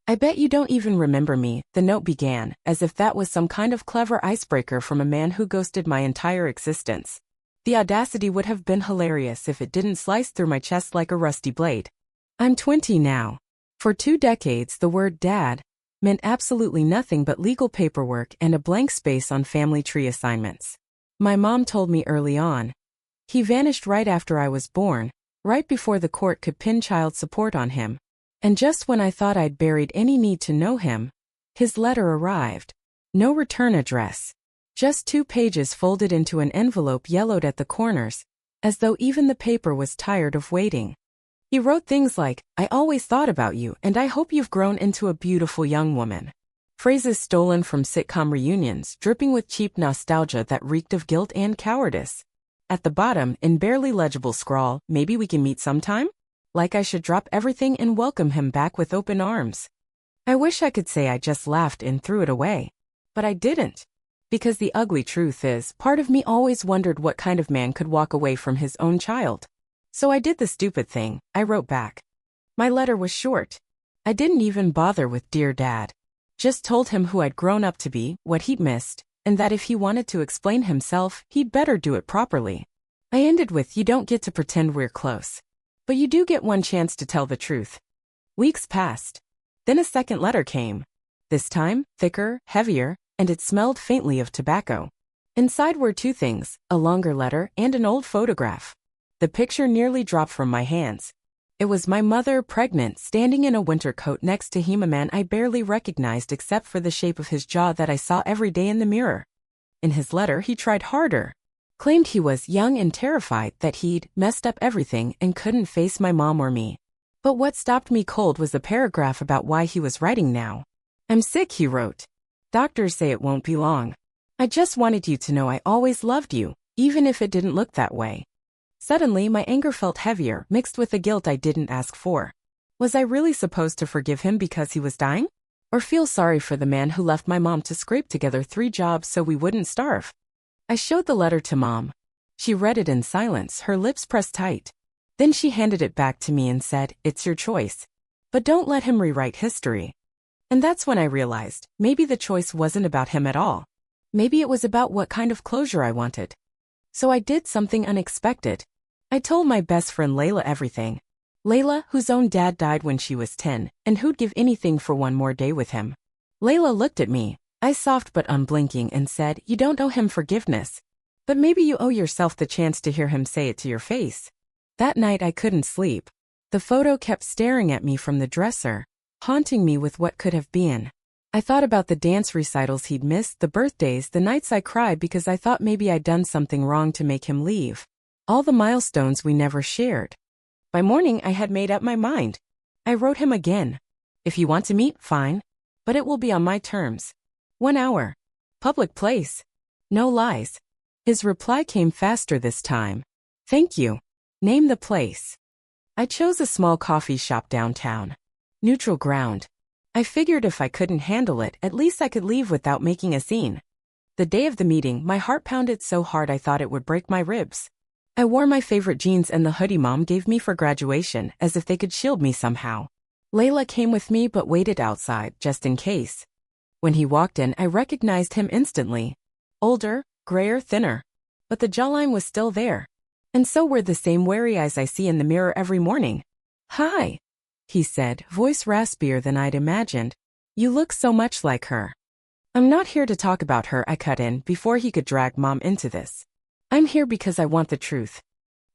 I bet you don't even remember me, the note began, as if that was some kind of clever icebreaker from a man who ghosted my entire existence. The audacity would have been hilarious if it didn't slice through my chest like a rusty blade. I'm 20 now. For 2 decades, the word dad meant absolutely nothing but legal paperwork and a blank space on family tree assignments. My mom told me early on. He vanished right after I was born, right before the court could pin child support on him. And just when I thought I'd buried any need to know him, his letter arrived. No return address. Just 2 pages folded into an envelope yellowed at the corners, as though even the paper was tired of waiting. He wrote things like, "I always thought about you and I hope you've grown into a beautiful young woman." Phrases stolen from sitcom reunions, dripping with cheap nostalgia that reeked of guilt and cowardice. At the bottom, in barely legible scrawl, "Maybe we can meet sometime?" Like I should drop everything and welcome him back with open arms. I wish I could say I just laughed and threw it away. But I didn't. Because the ugly truth is, part of me always wondered what kind of man could walk away from his own child. So I did the stupid thing, I wrote back. My letter was short. I didn't even bother with "Dear Dad." Just told him who I'd grown up to be, what he'd missed, and that if he wanted to explain himself, he'd better do it properly. I ended with, "You don't get to pretend we're close. But you do get one chance to tell the truth." Weeks passed. Then a second letter came. This time, thicker, heavier, and it smelled faintly of tobacco. Inside were 2 things, a longer letter and an old photograph. The picture nearly dropped from my hands. It was my mother, pregnant, standing in a winter coat next to him, a man I barely recognized except for the shape of his jaw that I saw every day in the mirror. In his letter, he tried harder. Claimed he was young and terrified that he'd messed up everything and couldn't face my mom or me. But what stopped me cold was a paragraph about why he was writing now. "I'm sick," he wrote. "Doctors say it won't be long. I just wanted you to know I always loved you, even if it didn't look that way." Suddenly, my anger felt heavier, mixed with the guilt I didn't ask for. Was I really supposed to forgive him because he was dying? Or feel sorry for the man who left my mom to scrape together 3 jobs so we wouldn't starve? I showed the letter to Mom. She read it in silence, her lips pressed tight. Then she handed it back to me and said, "It's your choice. But don't let him rewrite history." And that's when I realized, maybe the choice wasn't about him at all. Maybe it was about what kind of closure I wanted. So I did something unexpected. I told my best friend Layla everything. Layla, whose own dad died when she was 10, and who'd give anything for one more day with him. Layla looked at me, eyes soft but unblinking, and said, "You don't owe him forgiveness. But maybe you owe yourself the chance to hear him say it to your face." That night I couldn't sleep. The photo kept staring at me from the dresser, haunting me with what could have been. I thought about the dance recitals he'd missed, the birthdays, the nights I cried because I thought maybe I'd done something wrong to make him leave. All the milestones we never shared. By morning I had made up my mind. I wrote him again. "If you want to meet, fine. But it will be on my terms. 1 hour. Public place. No lies." His reply came faster this time. "Thank you. Name the place." I chose a small coffee shop downtown. Neutral ground. I figured if I couldn't handle it, at least I could leave without making a scene. The day of the meeting, my heart pounded so hard I thought it would break my ribs. I wore my favorite jeans and the hoodie Mom gave me for graduation, as if they could shield me somehow. Layla came with me but waited outside, just in case. When he walked in, I recognized him instantly. Older, grayer, thinner. But the jawline was still there. And so were the same wary eyes I see in the mirror every morning. "Hi," he said, voice raspier than I'd imagined. "You look so much like her." "I'm not here to talk about her," I cut in before he could drag Mom into this. "I'm here because I want the truth."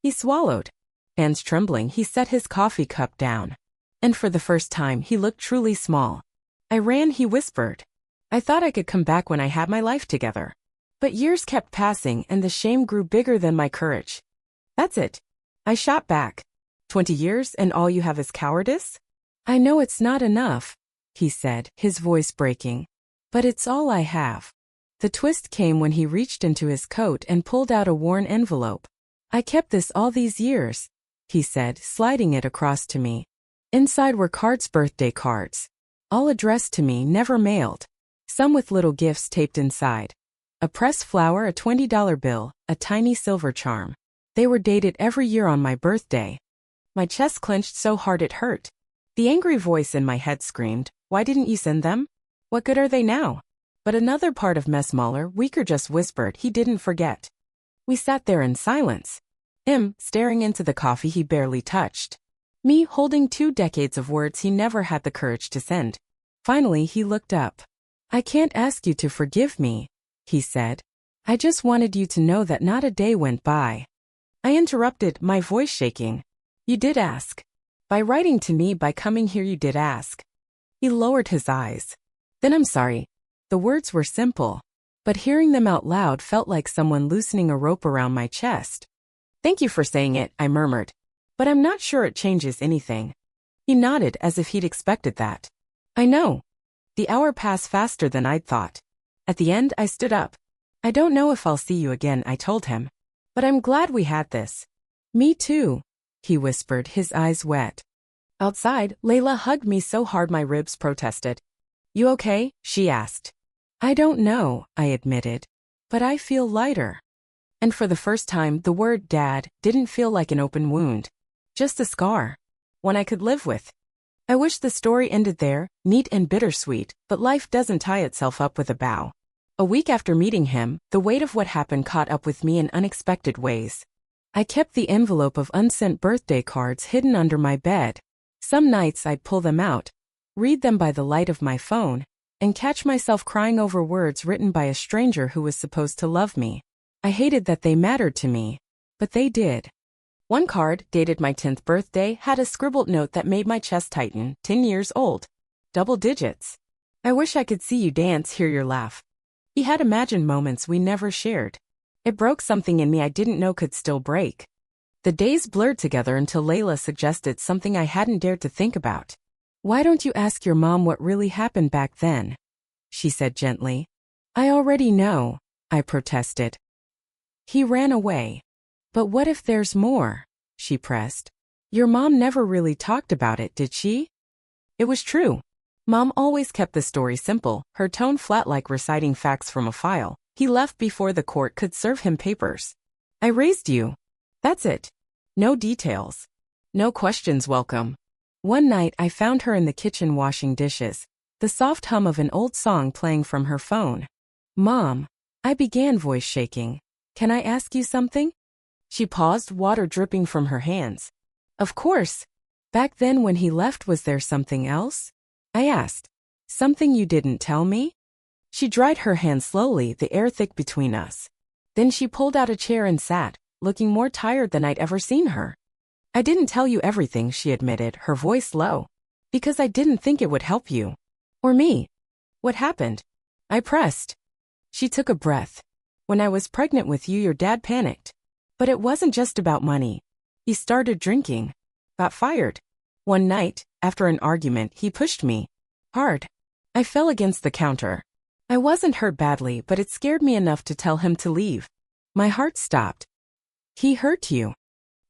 He swallowed. Hands trembling, he set his coffee cup down. And for the first time, he looked truly small. "I ran," he whispered. "I thought I could come back when I had my life together. But years kept passing and the shame grew bigger than my courage." "That's it," I shot back. 20 years and all you have is cowardice?" "I know it's not enough," he said, his voice breaking. "But it's all I have." The twist came when he reached into his coat and pulled out a worn envelope. "I kept this all these years," he said, sliding it across to me. Inside were cards, birthday cards. All addressed to me, never mailed. Some with little gifts taped inside. A pressed flower, a $20 bill, a tiny silver charm. They were dated every year on my birthday. My chest clenched so hard it hurt. The angry voice in my head screamed, Why didn't you send them? What good are they now? But another part of Miss Muller, Weaker just whispered he didn't forget. We sat there in silence. Him, staring into the coffee he barely touched. Me, holding 2 decades of words he never had the courage to send. Finally, he looked up. I can't ask you to forgive me, he said. I just wanted you to know that not a day went by. I interrupted, my voice shaking. You did ask. By writing to me, by coming here, you did ask. He lowered his eyes. Then I'm sorry. The words were simple, but hearing them out loud felt like someone loosening a rope around my chest. Thank you for saying it, I murmured. But I'm not sure it changes anything. He nodded as if he'd expected that. I know. The hour passed faster than I'd thought. At the end, I stood up. I don't know if I'll see you again, I told him. But I'm glad we had this. Me too, he whispered, his eyes wet. Outside, Layla hugged me so hard my ribs protested. You okay? She asked. I don't know, I admitted. But I feel lighter. And for the first time, the word Dad didn't feel like an open wound. Just a scar. One I could live with. I wish the story ended there, neat and bittersweet, but life doesn't tie itself up with a bow. A week after meeting him, the weight of what happened caught up with me in unexpected ways. I kept the envelope of unsent birthday cards hidden under my bed. Some nights I'd pull them out, read them by the light of my phone, and catch myself crying over words written by a stranger who was supposed to love me. I hated that they mattered to me, but they did. One card, dated my 10th birthday, had a scribbled note that made my chest tighten, 10 years old. Double digits. I wish I could see you dance, hear your laugh. He had imagined moments we never shared. It broke something in me I didn't know could still break. The days blurred together until Layla suggested something I hadn't dared to think about. Why don't you ask your mom what really happened back then? She said gently. I already know, I protested. He ran away. But what if there's more? She pressed. Your mom never really talked about it, did she? It was true. Mom always kept the story simple, her tone flat like reciting facts from a file. He left before the court could serve him papers. I raised you. That's it. No details. No questions welcome. One night I found her in the kitchen washing dishes, the soft hum of an old song playing from her phone. Mom, I began, voice shaking. Can I ask you something? She paused, water dripping from her hands. Of course. Back then when he left, was there something else? I asked. Something you didn't tell me? She dried her hand slowly, the air thick between us. Then she pulled out a chair and sat, looking more tired than I'd ever seen her. I didn't tell you everything, she admitted, her voice low. Because I didn't think it would help you. Or me. What happened? I pressed. She took a breath. When I was pregnant with you, your dad panicked. But it wasn't just about money. He started drinking. Got fired. One night, after an argument, he pushed me. Hard. I fell against the counter. I wasn't hurt badly, but it scared me enough to tell him to leave. My heart stopped. He hurt you.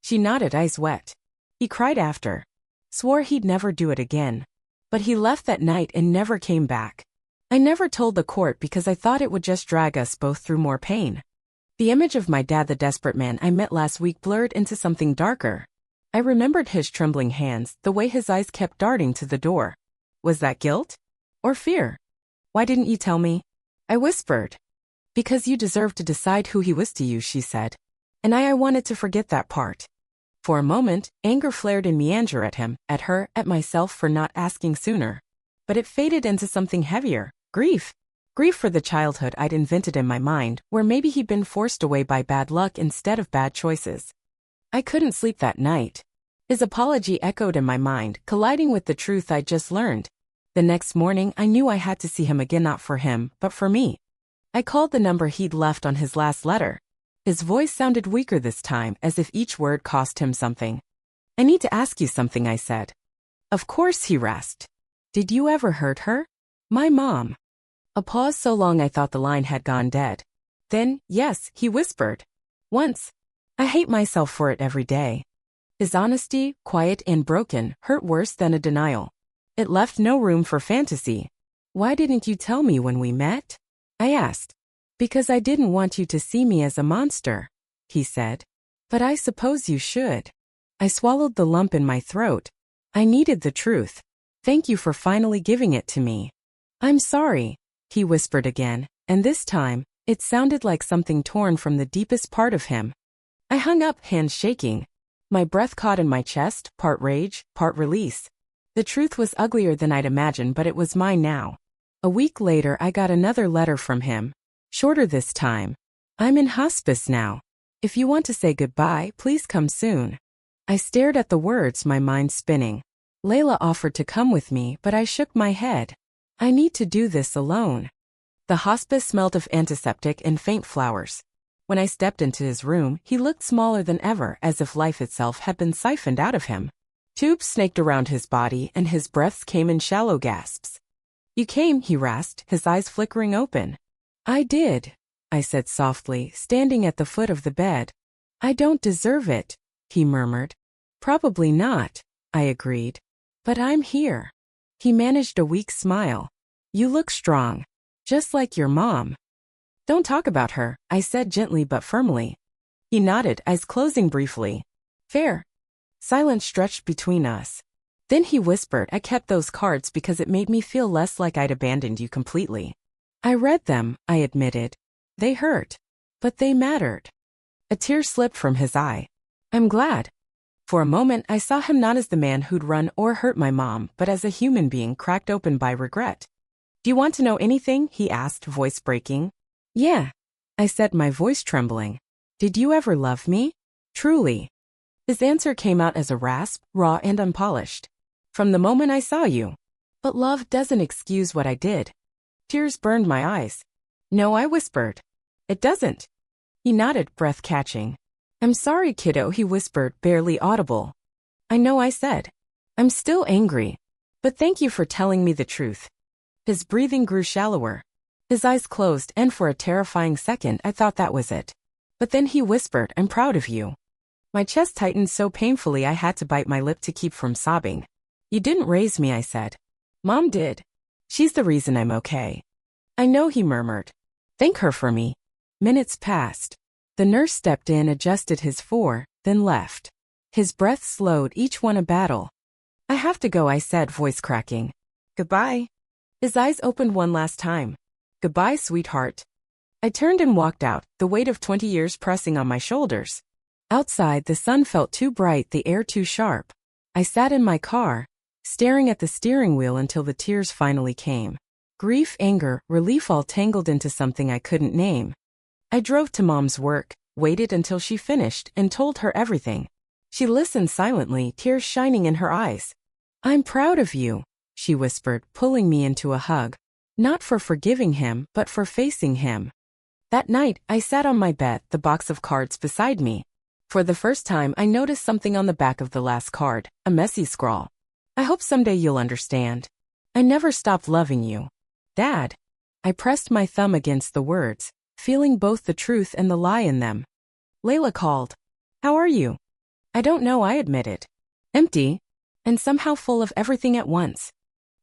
She nodded, eyes wet. He cried after. Swore he'd never do it again. But he left that night and never came back. I never told the court because I thought it would just drag us both through more pain. The image of my dad, the desperate man I met last week, blurred into something darker. I remembered his trembling hands, the way his eyes kept darting to the door. Was that guilt? Or fear? Why didn't you tell me? I whispered. Because you deserve to decide who he was to you, she said. And I wanted to forget that part. For a moment, anger flared in me, anger at him, at her, at myself for not asking sooner. But it faded into something heavier, grief. Grief for the childhood I'd invented in my mind, where maybe he'd been forced away by bad luck instead of bad choices. I couldn't sleep that night. His apology echoed in my mind, colliding with the truth I'd just learned. The next morning, I knew I had to see him again, not for him, but for me. I called the number he'd left on his last letter. His voice sounded weaker this time, as if each word cost him something. I need to ask you something, I said. Of course, he rasped. Did you ever hurt her? My mom. A pause so long I thought the line had gone dead. Then, yes, he whispered. Once. I hate myself for it every day. His honesty, quiet and broken, hurt worse than a denial. It left no room for fantasy. Why didn't you tell me when we met? I asked. Because I didn't want you to see me as a monster, he said. But I suppose you should. I swallowed the lump in my throat. I needed the truth. Thank you for finally giving it to me. I'm sorry, he whispered again, and this time, it sounded like something torn from the deepest part of him. I hung up, hands shaking. My breath caught in my chest, part rage, part release. The truth was uglier than I'd imagined, but it was mine now. A week later, I got another letter from him. Shorter this time. I'm in hospice now. If you want to say goodbye, please come soon. I stared at the words, my mind spinning. Layla offered to come with me, but I shook my head. I need to do this alone. The hospice smelled of antiseptic and faint flowers. When I stepped into his room, he looked smaller than ever, as if life itself had been siphoned out of him. Tubes snaked around his body, and his breaths came in shallow gasps. You came, he rasped, his eyes flickering open. I did, I said softly, standing at the foot of the bed. I don't deserve it, he murmured. Probably not, I agreed. But I'm here. He managed a weak smile. You look strong. Just like your mom. Don't talk about her, I said gently but firmly. He nodded, eyes closing briefly. Fair. Silence stretched between us. Then he whispered, I kept those cards because it made me feel less like I'd abandoned you completely. I read them, I admitted. They hurt. But they mattered. A tear slipped from his eye. I'm glad. For a moment, I saw him not as the man who'd run or hurt my mom, but as a human being cracked open by regret. Do you want to know anything? He asked, voice breaking. Yeah, I said, my voice trembling. Did you ever love me? Truly. His answer came out as a rasp, raw and unpolished. From the moment I saw you. But love doesn't excuse what I did. Tears burned my eyes. No, I whispered. It doesn't. He nodded, breath catching. I'm sorry, kiddo, he whispered, barely audible. I know, I said. I'm still angry. But thank you for telling me the truth. His breathing grew shallower. His eyes closed, and for a terrifying second I thought that was it. But then he whispered, I'm proud of you. My chest tightened so painfully I had to bite my lip to keep from sobbing. You didn't raise me, I said. Mom did. She's the reason I'm okay. I know, he murmured. Thank her for me. Minutes passed. The nurse stepped in, adjusted his then left. His breath slowed, each one a battle. I have to go, I said, voice cracking. Goodbye. His eyes opened one last time. Goodbye, sweetheart. I turned and walked out, the weight of 20 years pressing on my shoulders. Outside, the sun felt too bright, the air too sharp. I sat in my car, staring at the steering wheel until the tears finally came. Grief, anger, relief all tangled into something I couldn't name. I drove to Mom's work, waited until she finished, and told her everything. She listened silently, tears shining in her eyes. I'm proud of you, she whispered, pulling me into a hug. Not for forgiving him, but for facing him. That night, I sat on my bed, the box of cards beside me. For the first time, I noticed something on the back of the last card, a messy scrawl. I hope someday you'll understand. I never stopped loving you. Dad. I pressed my thumb against the words, feeling both the truth and the lie in them. Layla called. How are you? I don't know, I admitted. Empty. And somehow full of everything at once.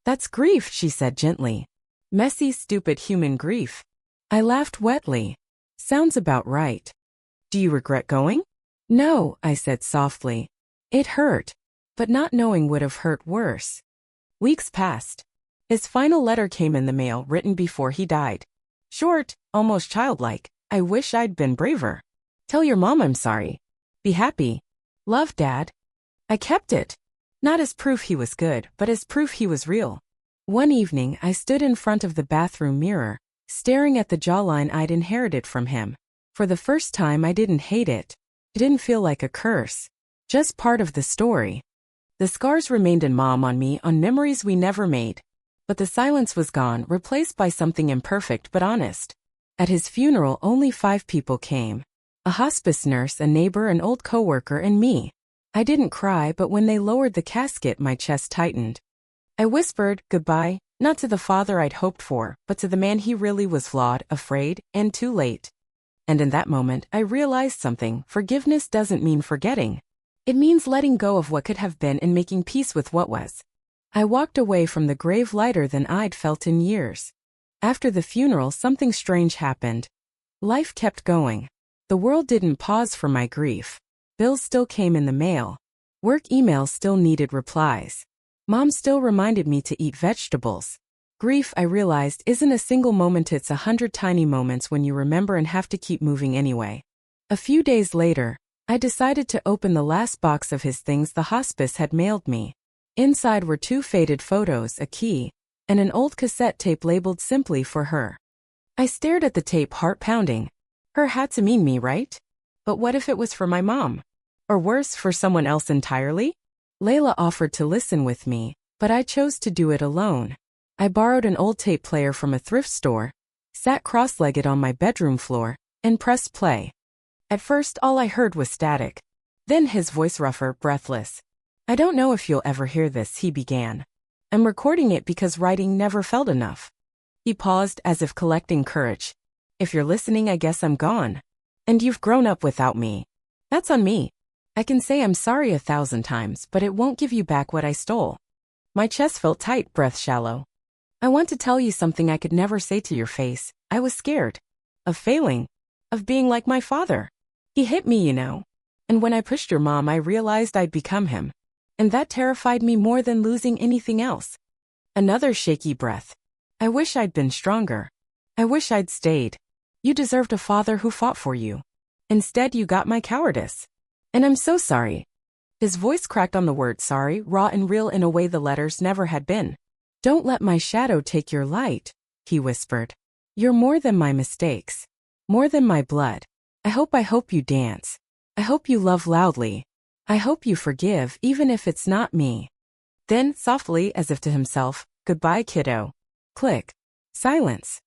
That's grief, she said gently. Messy, stupid human grief. I laughed wetly. Sounds about right. Do you regret going? No, I said softly. It hurt. But not knowing would have hurt worse. Weeks passed. His final letter came in the mail, written before he died. Short, almost childlike. I wish I'd been braver. Tell your mom I'm sorry. Be happy. Love, Dad. I kept it. Not as proof he was good, but as proof he was real. One evening, I stood in front of the bathroom mirror, staring at the jawline I'd inherited from him. For the first time, I didn't hate it. It didn't feel like a curse. Just part of the story. The scars remained in Mom, on me, on memories we never made. But the silence was gone, replaced by something imperfect but honest. At his funeral, only 5 people came. A hospice nurse, a neighbor, an old coworker, and me. I didn't cry, but when they lowered the casket, my chest tightened. I whispered, goodbye, not to the father I'd hoped for, but to the man he really was, flawed, afraid, and too late. And in that moment, I realized something. Forgiveness doesn't mean forgetting. It means letting go of what could have been and making peace with what was. I walked away from the grave lighter than I'd felt in years. After the funeral, something strange happened. Life kept going. The world didn't pause for my grief. Bills still came in the mail. Work emails still needed replies. Mom still reminded me to eat vegetables. Grief, I realized, isn't a single moment, it's 100 tiny moments when you remember and have to keep moving anyway. A few days later, I decided to open the last box of his things the hospice had mailed me. Inside were 2 faded photos, a key, and an old cassette tape labeled simply for her. I stared at the tape, heart pounding. Her had to mean me, right? But what if it was for my mom? Or worse, for someone else entirely? Layla offered to listen with me, but I chose to do it alone. I borrowed an old tape player from a thrift store, sat cross-legged on my bedroom floor, and pressed play. At first, all I heard was static. Then his voice, rougher, breathless. "I don't know if you'll ever hear this," he began. "I'm recording it because writing never felt enough." He paused as if collecting courage. "If you're listening, I guess I'm gone. And you've grown up without me. That's on me. I can say I'm sorry 1,000 times, but it won't give you back what I stole." My chest felt tight, breath shallow. "I want to tell you something I could never say to your face. I was scared. Of failing. Of being like my father. He hit me, you know. And when I pushed your mom, I realized I'd become him. And that terrified me more than losing anything else." Another shaky breath. "I wish I'd been stronger. I wish I'd stayed. You deserved a father who fought for you. Instead, you got my cowardice. And I'm so sorry." His voice cracked on the word sorry, raw and real in a way the letters never had been. "Don't let my shadow take your light," he whispered. "You're more than my mistakes. More than my blood. I hope you dance. I hope you love loudly. I hope you forgive, even if it's not me." Then, softly, as if to himself, "Goodbye, kiddo." Click. Silence.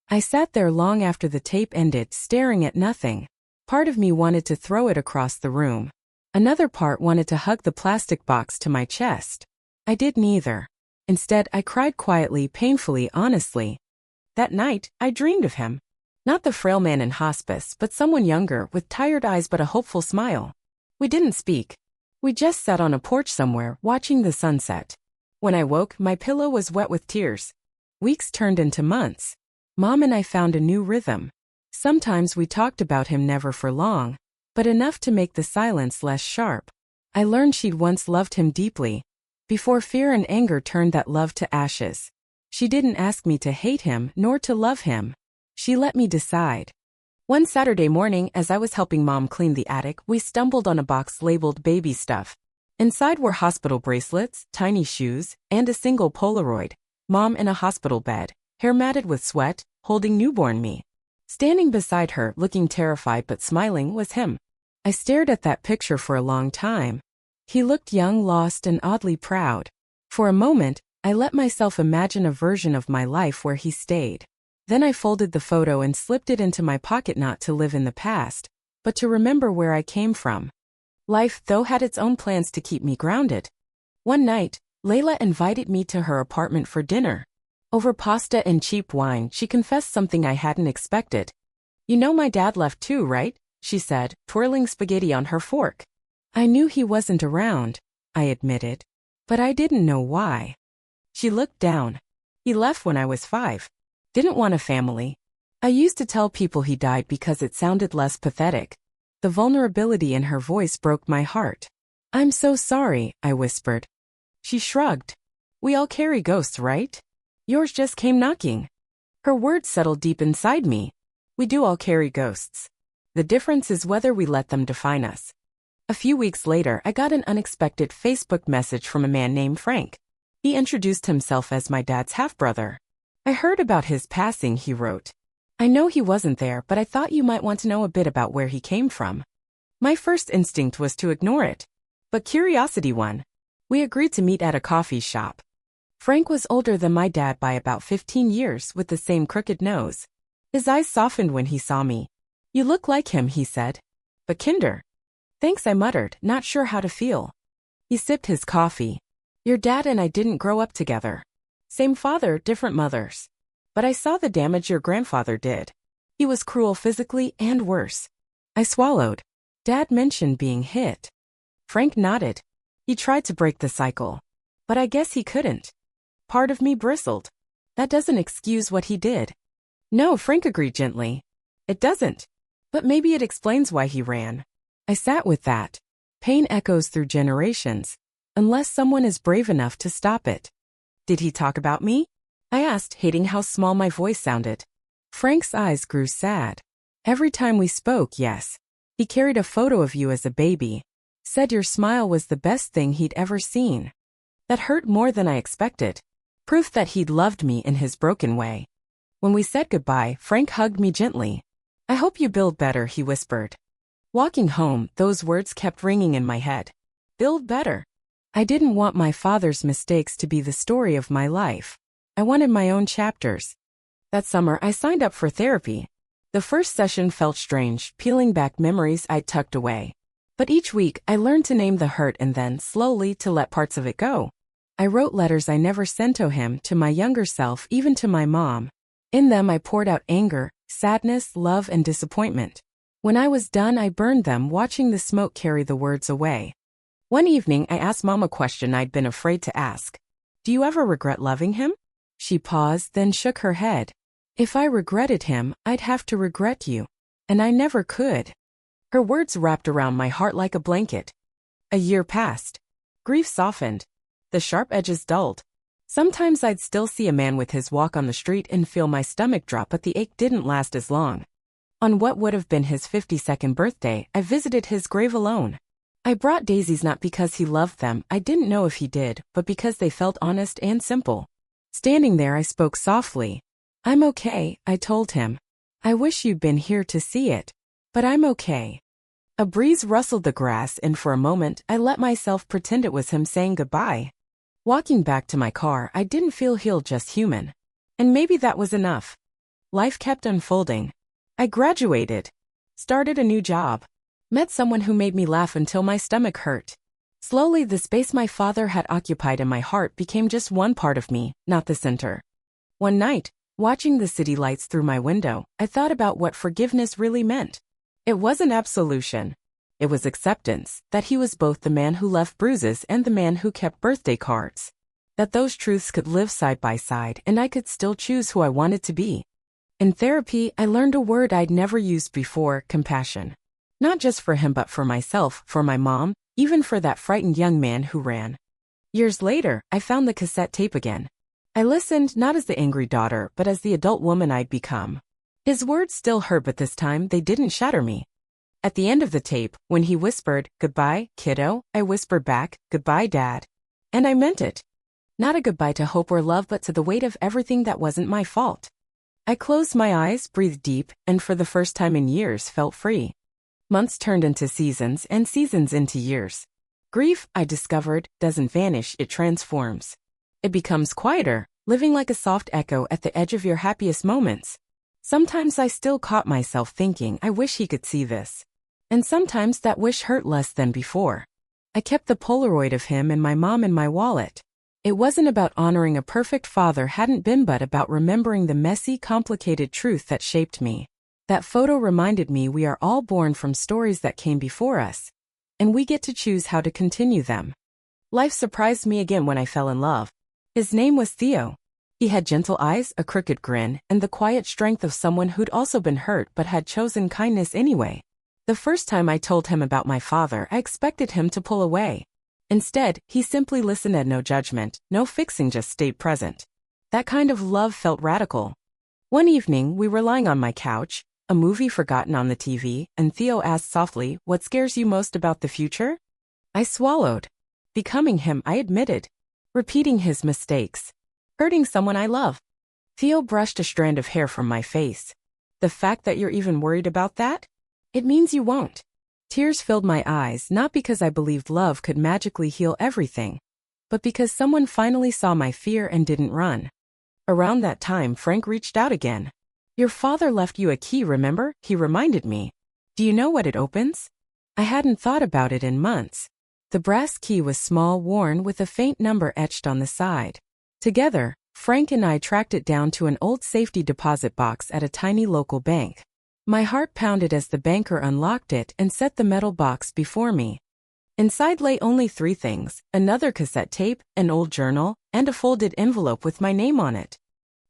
I sat there long after the tape ended, staring at nothing. Part of me wanted to throw it across the room. Another part wanted to hug the plastic box to my chest. I did neither. Instead, I cried quietly, painfully, honestly. That night, I dreamed of him. Not the frail man in hospice, but someone younger, with tired eyes but a hopeful smile. We didn't speak. We just sat on a porch somewhere, watching the sunset. When I woke, my pillow was wet with tears. Weeks turned into months. Mom and I found a new rhythm. Sometimes we talked about him, never for long, but enough to make the silence less sharp. I learned she'd once loved him deeply, before fear and anger turned that love to ashes. She didn't ask me to hate him, nor to love him. She let me decide. One Saturday morning, as I was helping Mom clean the attic, we stumbled on a box labeled baby stuff. Inside were hospital bracelets, tiny shoes, and a single Polaroid. Mom in a hospital bed, hair matted with sweat, holding newborn me. Standing beside her, looking terrified but smiling, was him. I stared at that picture for a long time. He looked young, lost, and oddly proud. For a moment, I let myself imagine a version of my life where he stayed. Then I folded the photo and slipped it into my pocket, not to live in the past, but to remember where I came from. Life, though, had its own plans to keep me grounded. One night, Layla invited me to her apartment for dinner. Over pasta and cheap wine, she confessed something I hadn't expected. "You know my dad left too, right?" she said, twirling spaghetti on her fork. I knew he wasn't around, I admitted, but I didn't know why. She looked down. "He left when I was 5. Didn't want a family." I used to tell people he died because it sounded less pathetic. The vulnerability in her voice broke my heart. "I'm so sorry," I whispered. She shrugged. "We all carry ghosts, right? Yours just came knocking." Her words settled deep inside me. We do all carry ghosts. The difference is whether we let them define us. A few weeks later, I got an unexpected Facebook message from a man named Frank. He introduced himself as my dad's half-brother. "I heard about his passing," he wrote. "I know he wasn't there, but I thought you might want to know a bit about where he came from." My first instinct was to ignore it, but curiosity won. We agreed to meet at a coffee shop. Frank was older than my dad by about 15 years, with the same crooked nose. His eyes softened when he saw me. "You look like him," he said. "But kinder." "Thanks," I muttered, not sure how to feel. He sipped his coffee. "Your dad and I didn't grow up together. Same father, different mothers. But I saw the damage your grandfather did. He was cruel physically and worse." I swallowed. "Dad mentioned being hit." Frank nodded. "He tried to break the cycle. But I guess he couldn't." Part of me bristled. "That doesn't excuse what he did." "No," Frank agreed gently. "It doesn't. But maybe it explains why he ran." I sat with that. Pain echoes through generations. unless someone is brave enough to stop it. Did he talk about me? I asked, hating how small my voice sounded. Frank's eyes grew sad. Every time we spoke, yes. He carried a photo of you as a baby. Said your smile was the best thing he'd ever seen. That hurt more than I expected. Proof that he'd loved me in his broken way. When we said goodbye, Frank hugged me gently. I hope you build better, he whispered. Walking home, those words kept ringing in my head. Build better. I didn't want my father's mistakes to be the story of my life. I wanted my own chapters. That summer, I signed up for therapy. The first session felt strange, peeling back memories I'd tucked away. But each week, I learned to name the hurt and then, slowly, to let parts of it go. I wrote letters I never sent to him, to my younger self, even to my mom. In them, I poured out anger, sadness, love, and disappointment. When I was done, I burned them, watching the smoke carry the words away. One evening, I asked Mom a question I'd been afraid to ask. Do you ever regret loving him? She paused, then shook her head. If I regretted him, I'd have to regret you. And I never could. Her words wrapped around my heart like a blanket. A year passed. Grief softened. The sharp edges dulled. Sometimes I'd still see a man with his walk on the street and feel my stomach drop, but the ache didn't last as long. On what would have been his 52nd birthday, I visited his grave alone. I brought daisies not because he loved them, I didn't know if he did, but because they felt honest and simple. Standing there, I spoke softly. I'm okay, I told him. I wish you'd been here to see it. But I'm okay. A breeze rustled the grass, and for a moment, I let myself pretend it was him saying goodbye. Walking back to my car, I didn't feel healed, just human. And maybe that was enough. Life kept unfolding. I graduated. Started a new job. Met someone who made me laugh until my stomach hurt. Slowly, the space my father had occupied in my heart became just one part of me, not the center. One night, watching the city lights through my window, I thought about what forgiveness really meant. It wasn't absolution. It was acceptance, that he was both the man who left bruises and the man who kept birthday cards. That those truths could live side by side and I could still choose who I wanted to be. In therapy, I learned a word I'd never used before: compassion. Not just for him but for myself, for my mom, even for that frightened young man who ran. Years later, I found the cassette tape again. I listened not as the angry daughter but as the adult woman I'd become. His words still hurt, but this time they didn't shatter me. At the end of the tape, when he whispered, "Goodbye, kiddo," I whispered back, "Goodbye, Dad." And I meant it. Not a goodbye to hope or love, but to the weight of everything that wasn't my fault. I closed my eyes, breathed deep, and for the first time in years felt free. Months turned into seasons, and seasons into years. Grief, I discovered, doesn't vanish, it transforms. It becomes quieter, living like a soft echo at the edge of your happiest moments. Sometimes I still caught myself thinking, I wish he could see this. And sometimes that wish hurt less than before. I kept the Polaroid of him and my mom in my wallet. It wasn't about honoring a perfect father, hadn't been, but about remembering the messy, complicated truth that shaped me. That photo reminded me we are all born from stories that came before us. And we get to choose how to continue them. Life surprised me again when I fell in love. His name was Theo. He had gentle eyes, a crooked grin, and the quiet strength of someone who'd also been hurt but had chosen kindness anyway. The first time I told him about my father, I expected him to pull away. Instead, he simply listened, and no judgment, no fixing, just stayed present. That kind of love felt radical. One evening, we were lying on my couch, a movie forgotten on the TV, and Theo asked softly, "What scares you most about the future?" I swallowed. Becoming him, I admitted. Repeating his mistakes. Hurting someone I love. Theo brushed a strand of hair from my face. "The fact that you're even worried about that? It means you won't." Tears filled my eyes, not because I believed love could magically heal everything, but because someone finally saw my fear and didn't run. Around that time, Frank reached out again. "Your father left you a key, remember?" he reminded me. "Do you know what it opens?" I hadn't thought about it in months. The brass key was small, worn, with a faint number etched on the side. Together, Frank and I tracked it down to an old safety deposit box at a tiny local bank. My heart pounded as the banker unlocked it and set the metal box before me. Inside lay only 3 things: another cassette tape, an old journal, and a folded envelope with my name on it.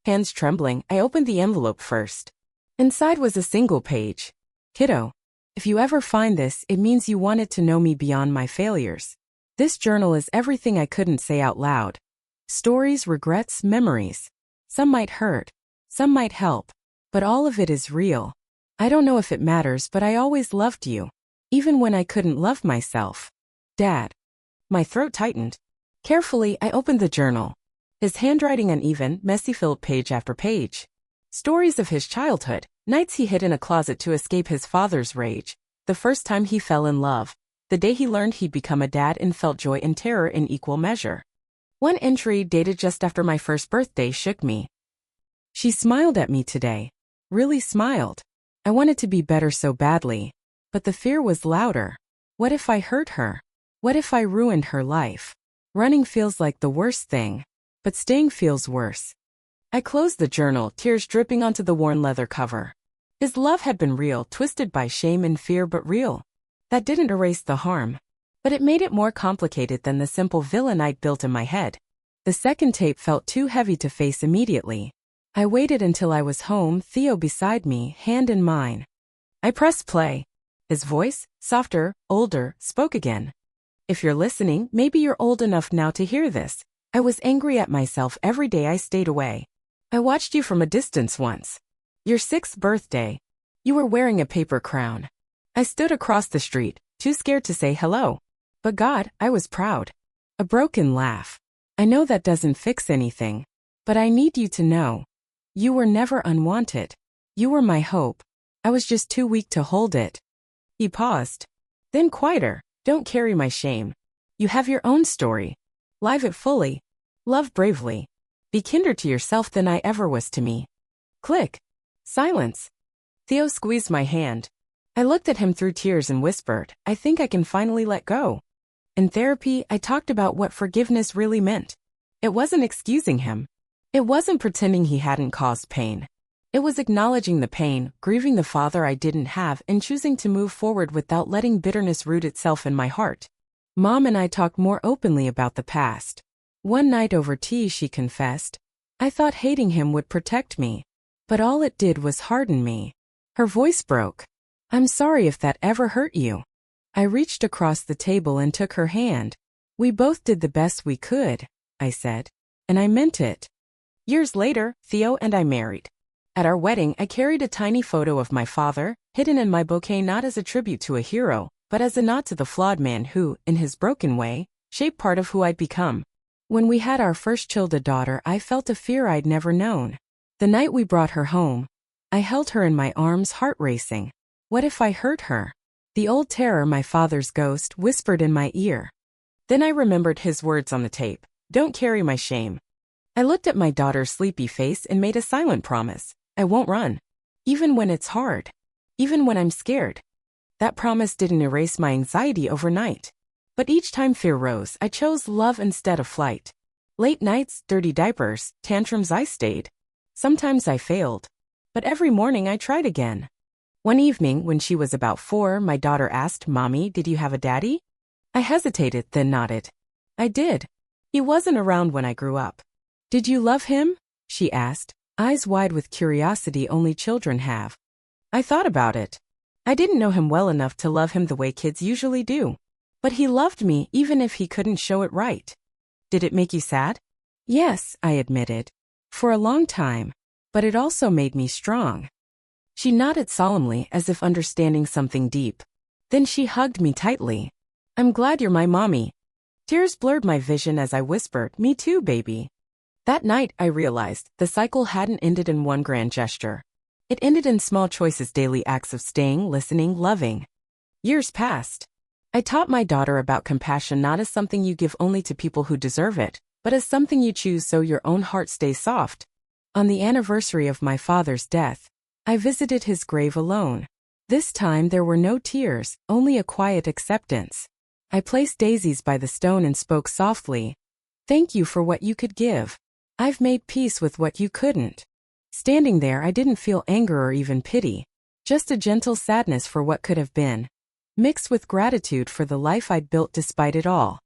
Hands trembling, I opened the envelope first. Inside was a single page. "Kiddo, if you ever find this, it means you wanted to know me beyond my failures. This journal is everything I couldn't say out loud. Stories, regrets, memories. Some might hurt, some might help, but all of it is real. I don't know if it matters, but I always loved you, even when I couldn't love myself. Dad. My throat tightened. Carefully, I opened the journal. His handwriting uneven, messy, filled page after page. Stories of his childhood, nights he hid in a closet to escape his father's rage, the first time he fell in love, the day he learned he'd become a dad and felt joy and terror in equal measure. One entry, dated just after my first birthday, shook me. She smiled at me today. Really smiled. I wanted to be better so badly. But the fear was louder. What if I hurt her? What if I ruined her life? Running feels like the worst thing, but staying feels worse. I closed the journal, tears dripping onto the worn leather cover. His love had been real, twisted by shame and fear, but real. That didn't erase the harm, but it made it more complicated than the simple villain I'd built in my head. The second tape felt too heavy to face immediately. I waited until I was home, Theo beside me, hand in mine. I pressed play. His voice, softer, older, spoke again. If you're listening, maybe you're old enough now to hear this. I was angry at myself every day I stayed away. I watched you from a distance once. Your 6th birthday. You were wearing a paper crown. I stood across the street, too scared to say hello. But God, I was proud. A broken laugh. I know that doesn't fix anything, but I need you to know. You were never unwanted. You were my hope. I was just too weak to hold it. He paused. Then quieter, don't carry my shame. You have your own story. Live it fully. Love bravely. Be kinder to yourself than I ever was to me. Click. Silence. Theo squeezed my hand. I looked at him through tears and whispered, I think I can finally let go. In therapy, I talked about what forgiveness really meant. It wasn't excusing him. It wasn't pretending he hadn't caused pain. It was acknowledging the pain, grieving the father I didn't have, and choosing to move forward without letting bitterness root itself in my heart. Mom and I talked more openly about the past. One night over tea, she confessed, I thought hating him would protect me, but all it did was harden me. Her voice broke. I'm sorry if that ever hurt you. I reached across the table and took her hand. We both did the best we could, I said, and I meant it. Years later, Theo and I married. At our wedding, I carried a tiny photo of my father, hidden in my bouquet not as a tribute to a hero, but as a nod to the flawed man who, in his broken way, shaped part of who I'd become. When we had our first child, a daughter, I felt a fear I'd never known. The night we brought her home, I held her in my arms, heart racing. What if I hurt her? The old terror, my father's ghost, whispered in my ear. Then I remembered his words on the tape. Don't carry my shame. I looked at my daughter's sleepy face and made a silent promise. I won't run. Even when it's hard. Even when I'm scared. That promise didn't erase my anxiety overnight. But each time fear rose, I chose love instead of flight. Late nights, dirty diapers, tantrums, I stayed. Sometimes I failed. But every morning I tried again. One evening, when she was about 4, my daughter asked, Mommy, did you have a daddy? I hesitated, then nodded. I did. He wasn't around when I grew up. Did you love him? She asked, eyes wide with curiosity only children have. I thought about it. I didn't know him well enough to love him the way kids usually do. But he loved me even if he couldn't show it right. Did it make you sad? Yes, I admitted. For a long time. But it also made me strong. She nodded solemnly as if understanding something deep. Then she hugged me tightly. I'm glad you're my mommy. Tears blurred my vision as I whispered, me too, baby. That night, I realized the cycle hadn't ended in one grand gesture. It ended in small choices, daily acts of staying, listening, loving. Years passed. I taught my daughter about compassion not as something you give only to people who deserve it, but as something you choose so your own heart stays soft. On the anniversary of my father's death, I visited his grave alone. This time there were no tears, only a quiet acceptance. I placed daisies by the stone and spoke softly. Thank you for what you could give. I've made peace with what you couldn't. Standing there, I didn't feel anger or even pity, just a gentle sadness for what could have been, mixed with gratitude for the life I'd built despite it all.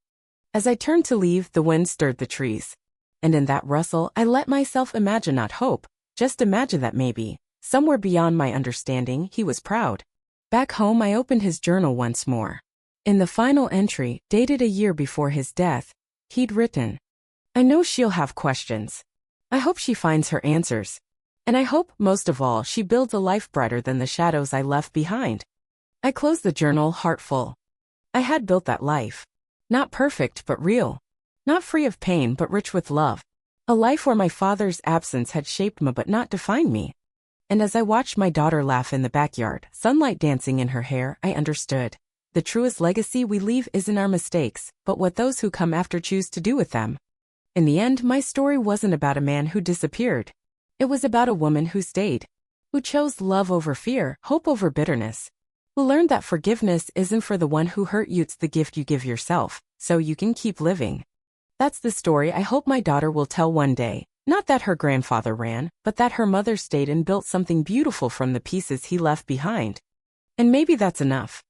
As I turned to leave, the wind stirred the trees. And in that rustle, I let myself imagine, not hope, just imagine that maybe, somewhere beyond my understanding, he was proud. Back home, I opened his journal once more. In the final entry, dated a year before his death, he'd written, "I know she'll have questions. I hope she finds her answers. And I hope, most of all, she builds a life brighter than the shadows I left behind." I closed the journal heartful. I had built that life. Not perfect but real. Not free of pain but rich with love. A life where my father's absence had shaped me but not defined me. And as I watched my daughter laugh in the backyard, sunlight dancing in her hair, I understood. The truest legacy we leave isn't our mistakes, but what those who come after choose to do with them. In the end, my story wasn't about a man who disappeared. It was about a woman who stayed. Who chose love over fear, hope over bitterness. Who learned that forgiveness isn't for the one who hurt you, it's the gift you give yourself, so you can keep living. That's the story I hope my daughter will tell one day. Not that her grandfather ran, but that her mother stayed and built something beautiful from the pieces he left behind. And maybe that's enough.